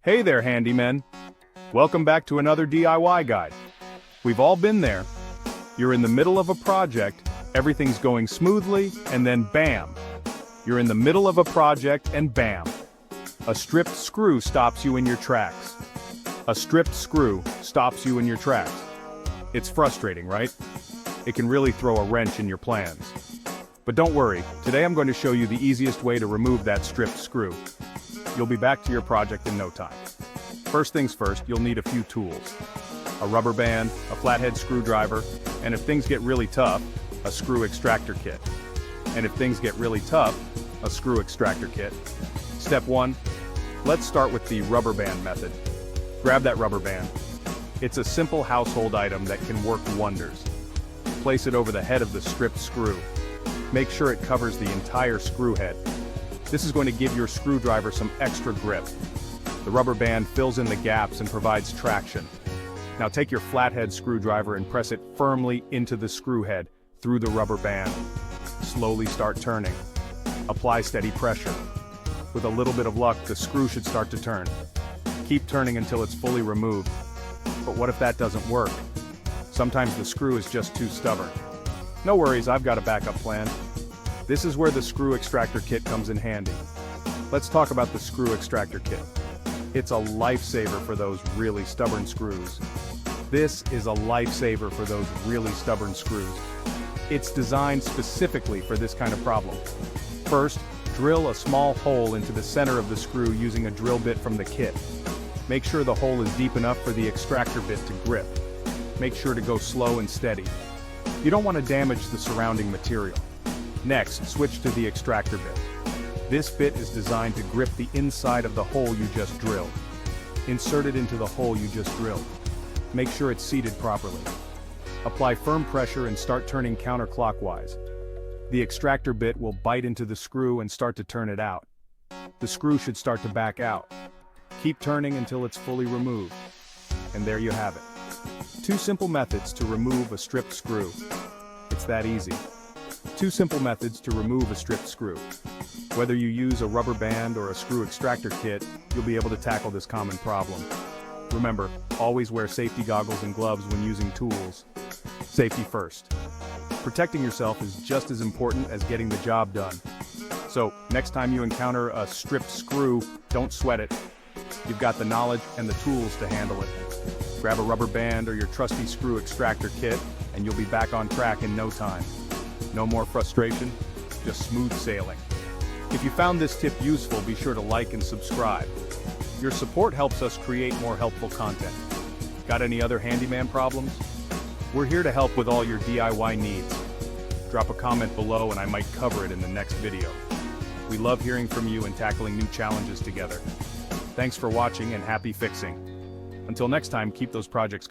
Hey there, handymen. Welcome back to another DIY guide. We've all been there. You're in the middle of a project, everything's going smoothly, and then bam! You're in the middle of a project and bam! A stripped screw stops you in your tracks. A stripped screw stops you in your tracks. It's frustrating, right? It can really throw a wrench in your plans. But don't worry, today I'm going to show you the easiest way to remove that stripped screw. You'll be back to your project in no time. First things first, you'll need a few tools. A rubber band, a flathead screwdriver, and if things get really tough, a screw extractor kit. And if things get really tough, a screw extractor kit. Step 1. Let's start with the rubber band method. Grab that rubber band. It's a simple household item that can work wonders. Place it over the head of the stripped screw. Make sure it covers the entire screw head. This is going to give your screwdriver some extra grip. The rubber band fills in the gaps and provides traction. Now take your flathead screwdriver and press it firmly into the screw head through the rubber band. Slowly start turning. Apply steady pressure. With a little bit of luck, the screw should start to turn. Keep turning until it's fully removed. But what if that doesn't work? Sometimes the screw is just too stubborn. No worries, I've got a backup plan. This is where the screw extractor kit comes in handy. Let's talk about the screw extractor kit. It's a lifesaver for those really stubborn screws. This is a lifesaver for those really stubborn screws. It's designed specifically for this kind of problem. First, drill a small hole into the center of the screw using a drill bit from the kit. Make sure the hole is deep enough for the extractor bit to grip. Make sure to go slow and steady. You don't want to damage the surrounding material. Next, switch to the extractor bit. This bit is designed to grip the inside of the hole you just drilled. Insert it into the hole you just drilled. Make sure it's seated properly. Apply firm pressure and start turning counterclockwise. The extractor bit will bite into the screw and start to turn it out. The screw should start to back out. Keep turning until it's fully removed. And there you have it. 2 simple methods to remove a stripped screw. It's that easy. 2 simple methods to remove a stripped screw. Whether you use a rubber band or a screw extractor kit, you'll be able to tackle this common problem. Remember, always wear safety goggles and gloves when using tools. Safety first. Protecting yourself is just as important as getting the job done. So, next time you encounter a stripped screw, don't sweat it. You've got the knowledge and the tools to handle it. Grab a rubber band or your trusty screw extractor kit, and you'll be back on track in no time. No more frustration, just smooth sailing. If you found this tip useful, be sure to like and subscribe. Your support helps us create more helpful content. Got any other handyman problems? We're here to help with all your DIY needs. Drop a comment below and I might cover it in the next video. We love hearing from you and tackling new challenges together. Thanks for watching and happy fixing. Until next time, keep those projects